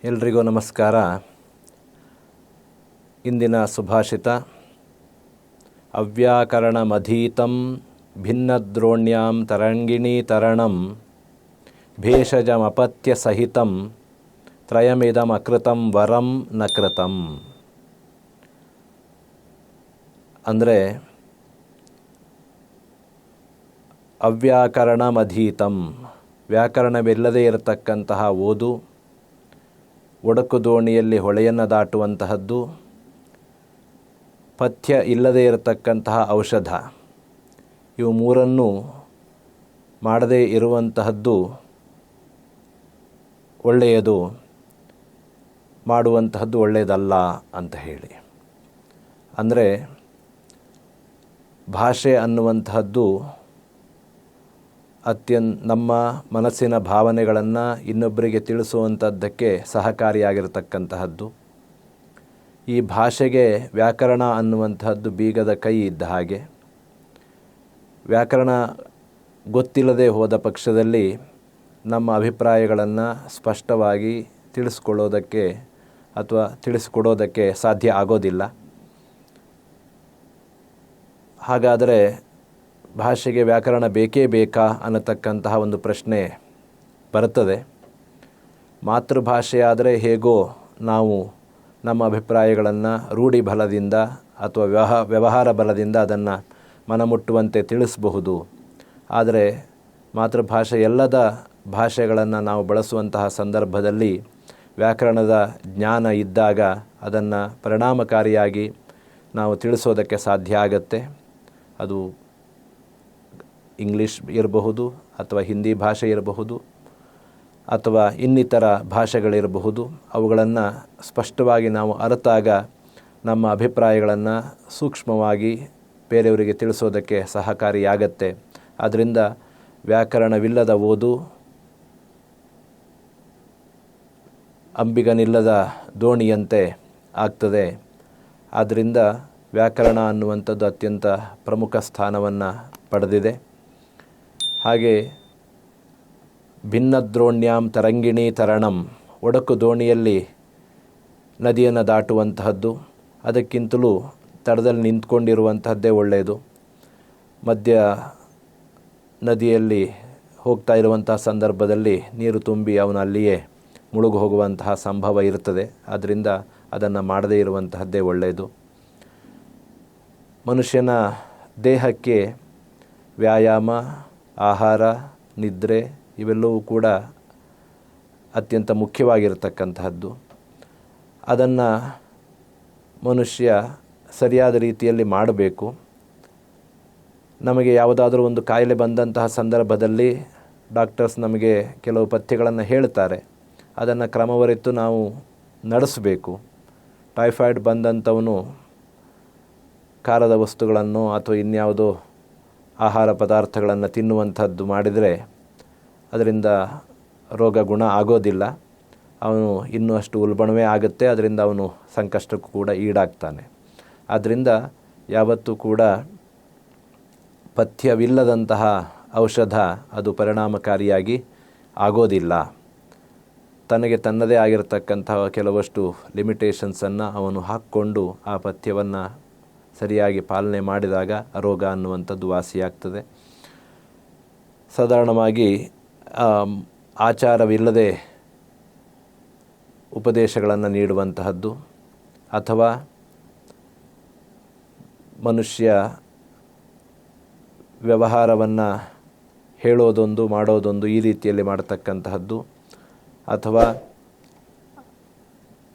ಎಲ್ರಿಗೂ ನಮಸ್ಕಾರ. ಇಂದಿನ ಸುಭಾಷಿತ ಅವ್ಯಾಕರಣಮಧೀತಂ ಭಿನ್ನದ್ರೋಣ್ಯಾಂ ತರಂಗಿಣೀ ತರಣಂ ಭೇಷಜಮಪತ್ಯ ಸಹಿತಂ ತ್ರಯಮಿದಮಕೃತಂ ವರಂ ನ ಕೃತಂ. ಅಂದರೆ ಅವ್ಯಾಕರಣಮಧೀತಂ, ವ್ಯಾಕರಣವಿಲ್ಲದೇ ಇರತಕ್ಕಂತಹ ಓದು, ಒಡಕು ದೋಣಿಯಲ್ಲಿ ಹೊಳೆಯನ್ನು ದಾಟುವಂತಹದ್ದು, ಪಥ್ಯ ಇಲ್ಲದೇ ಇರತಕ್ಕಂತಹ ಔಷಧ, ಇವು ಮೂರನ್ನು ಮಾಡದೇ ಇರುವಂತಹದ್ದು ಒಳ್ಳೆಯದು, ಮಾಡುವಂತಹದ್ದು ಒಳ್ಳೆಯದಲ್ಲ ಅಂತ ಹೇಳಿ. ಅಂದರೆ ಭಾಷೆ ಅನ್ನುವಂತಹದ್ದು ನಮ್ಮ ಮನಸ್ಸಿನ ಭಾವನೆಗಳನ್ನು ಇನ್ನೊಬ್ಬರಿಗೆ ತಿಳಿಸುವಂಥದ್ದಕ್ಕೆ ಸಹಕಾರಿಯಾಗಿರತಕ್ಕಂತಹದ್ದು. ಈ ಭಾಷೆಗೆ ವ್ಯಾಕರಣ ಅನ್ನುವಂತಹದ್ದು ಬೀಗದ ಕೈ ಇದ್ದ ಹಾಗೆ. ವ್ಯಾಕರಣ ಗೊತ್ತಿಲ್ಲದೆ ಹೋದ ಪಕ್ಷದಲ್ಲಿ ನಮ್ಮ ಅಭಿಪ್ರಾಯಗಳನ್ನು ಸ್ಪಷ್ಟವಾಗಿ ತಿಳಿಸ್ಕೊಳ್ಳೋದಕ್ಕೆ ಅಥವಾ ತಿಳಿಸಿಕೊಡೋದಕ್ಕೆ ಸಾಧ್ಯ ಆಗೋದಿಲ್ಲ. ಹಾಗಾದರೆ ಭಾಷೆಗೆ ವ್ಯಾಕರಣ ಬೇಕೇ ಬೇಕಾ ಅನ್ನತಕ್ಕಂತಹ ಒಂದು ಪ್ರಶ್ನೆ ಬರುತ್ತದೆ. ಮಾತೃಭಾಷೆಯಾದರೆ ಹೇಗೋ ನಾವು ನಮ್ಮ ಅಭಿಪ್ರಾಯಗಳನ್ನು ರೂಢಿ ಬಲದಿಂದ ಅಥವಾ ವ್ಯವಹಾರ ಬಲದಿಂದ ಅದನ್ನು ಮನಮುಟ್ಟುವಂತೆ ತಿಳಿಸಬಹುದು. ಆದರೆ ಮಾತೃಭಾಷೆ ಎಲ್ಲದ ಭಾಷೆಗಳನ್ನು ನಾವು ಬಳಸುವಂತಹ ಸಂದರ್ಭದಲ್ಲಿ ವ್ಯಾಕರಣದ ಜ್ಞಾನ ಇದ್ದಾಗ ಅದನ್ನು ಪರಿಣಾಮಕಾರಿಯಾಗಿ ನಾವು ತಿಳಿಸೋದಕ್ಕೆ ಸಾಧ್ಯ ಆಗತ್ತೆ. ಅದು ಇಂಗ್ಲೀಷ್ ಇರಬಹುದು ಅಥವಾ ಹಿಂದಿ ಭಾಷೆ ಇರಬಹುದು ಅಥವಾ ಇನ್ನಿತರ ಭಾಷೆಗಳಿರಬಹುದು. ಅವುಗಳನ್ನು ಸ್ಪಷ್ಟವಾಗಿ ನಾವು ಅರಿತಾಗ ನಮ್ಮ ಅಭಿಪ್ರಾಯಗಳನ್ನು ಸೂಕ್ಷ್ಮವಾಗಿ ಬೇರೆಯವರಿಗೆ ತಿಳಿಸೋದಕ್ಕೆ ಸಹಕಾರಿಯಾಗತ್ತೆ. ಆದ್ದರಿಂದ ವ್ಯಾಕರಣವಿಲ್ಲದ ಓದು ಅಂಬಿಗನಿಲ್ಲದ ದೋಣಿಯಂತೆ ಆಗ್ತದೆ. ಆದ್ದರಿಂದ ವ್ಯಾಕರಣ ಅನ್ನುವಂಥದ್ದು ಅತ್ಯಂತ ಪ್ರಮುಖ ಸ್ಥಾನವನ್ನು ಪಡೆದಿದೆ. ಹಾಗೆ ಭಿನ್ನದ್ರೋಣ್ಯಾಂ ತರಂಗಿಣೀ ತರಣಂ, ಒಡಕು ದೋಣಿಯಲ್ಲಿ ನದಿಯನ್ನು ದಾಟುವಂತಹದ್ದು, ಅದಕ್ಕಿಂತಲೂ ತಡದಲ್ಲಿ ನಿಂತ್ಕೊಂಡಿರುವಂತಹದ್ದೇ ಒಳ್ಳೆಯದು. ಮಧ್ಯ ನದಿಯಲ್ಲಿ ಹೋಗ್ತಾ ಇರುವಂತಹ ಸಂದರ್ಭದಲ್ಲಿ ನೀರು ತುಂಬಿ ಅವನು ಅಲ್ಲಿಯೇ ಮುಳುಗು ಹೋಗುವಂತಹ ಸಂಭವ ಇರುತ್ತದೆ. ಆದ್ದರಿಂದ ಅದನ್ನು ಮಾಡದೇ ಇರುವಂತಹದ್ದೇ ಒಳ್ಳೆಯದು. ಮನುಷ್ಯನ ದೇಹಕ್ಕೆ ವ್ಯಾಯಾಮ, ಆಹಾರ, ನಿದ್ರೆ ಇವೆಲ್ಲವೂ ಕೂಡ ಅತ್ಯಂತ ಮುಖ್ಯವಾಗಿರತಕ್ಕಂತಹದ್ದು. ಅದನ್ನು ಮನುಷ್ಯ ಸರಿಯಾದ ರೀತಿಯಲ್ಲಿ ಮಾಡಬೇಕು. ನಮಗೆ ಯಾವುದಾದ್ರೂ ಒಂದು ಕಾಯಿಲೆ ಬಂದಂತಹ ಸಂದರ್ಭದಲ್ಲಿ ಡಾಕ್ಟರ್ಸ್ ನಮಗೆ ಕೆಲವು ಪಥ್ಯಗಳನ್ನು ಹೇಳ್ತಾರೆ. ಅದನ್ನು ಕ್ರಮವರಿತು ನಾವು ನಡೆಸಬೇಕು. ಟೈಫಾಯ್ಡ್ ಬಂದಂಥವನು ಖಾರದ ವಸ್ತುಗಳನ್ನು ಅಥವಾ ಇನ್ಯಾವುದೋ ಆಹಾರ ಪದಾರ್ಥಗಳನ್ನು ತಿನ್ನುವಂಥದ್ದು ಮಾಡಿದರೆ ಅದರಿಂದ ರೋಗ ಗುಣ ಆಗೋದಿಲ್ಲ. ಅವನು ಇನ್ನೂ ಅಷ್ಟು ಉಲ್ಬಣವೇ ಆಗುತ್ತೆ. ಅದರಿಂದ ಅವನು ಸಂಕಷ್ಟಕ್ಕೂ ಕೂಡ ಈಡಾಗ್ತಾನೆ. ಆದ್ದರಿಂದ ಯಾವತ್ತೂ ಕೂಡ ಪಥ್ಯವಿಲ್ಲದಂತಹ ಔಷಧ ಅದು ಪರಿಣಾಮಕಾರಿಯಾಗಿ ಆಗೋದಿಲ್ಲ. ತನಗೆ ತನ್ನದೇ ಆಗಿರತಕ್ಕಂತಹ ಕೆಲವಷ್ಟು ಲಿಮಿಟೇಷನ್ಸನ್ನು ಅವನು ಹಾಕ್ಕೊಂಡು ಆ ಪಥ್ಯವನ್ನು ಸರಿಯಾಗಿ ಪಾಲನೆ ಮಾಡಿದಾಗ ರೋಗ ಅನ್ನುವಂಥದ್ದು ವಾಸಿಯಾಗ್ತದೆ. ಸಾಧಾರಣವಾಗಿ ಆಚಾರವಿಲ್ಲದೆ ಉಪದೇಶಗಳನ್ನು ನೀಡುವಂತಹದ್ದು ಅಥವಾ ಮನುಷ್ಯ ವ್ಯವಹಾರವನ್ನು ಹೇಳೋದೊಂದು ಮಾಡೋದೊಂದು ಈ ರೀತಿಯಲ್ಲಿ ಮಾಡತಕ್ಕಂತಹದ್ದು, ಅಥವಾ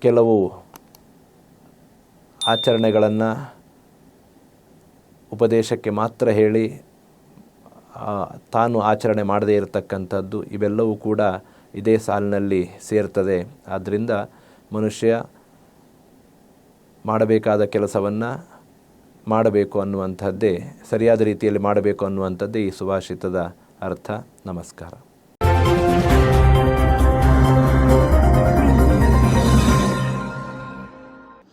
ಕೆಲವು ಆಚರಣೆಗಳನ್ನು ಉಪದೇಶಕ್ಕೆ ಮಾತ್ರ ಹೇಳಿ ತಾನು ಆಚರಣೆ ಮಾಡದೇ ಇರತಕ್ಕಂಥದ್ದು, ಇವೆಲ್ಲವೂ ಕೂಡ ಇದೇ ಸಾಲಿನಲ್ಲಿ ಸೇರ್ತದೆ. ಆದ್ದರಿಂದ ಮನುಷ್ಯ ಮಾಡಬೇಕಾದ ಕೆಲಸವನ್ನು ಮಾಡಬೇಕು ಅನ್ನುವಂಥದ್ದೇ, ಸರಿಯಾದ ರೀತಿಯಲ್ಲಿ ಮಾಡಬೇಕು ಅನ್ನುವಂಥದ್ದೇ ಈ ಸುಭಾಷಿತದ ಅರ್ಥ. ನಮಸ್ಕಾರ.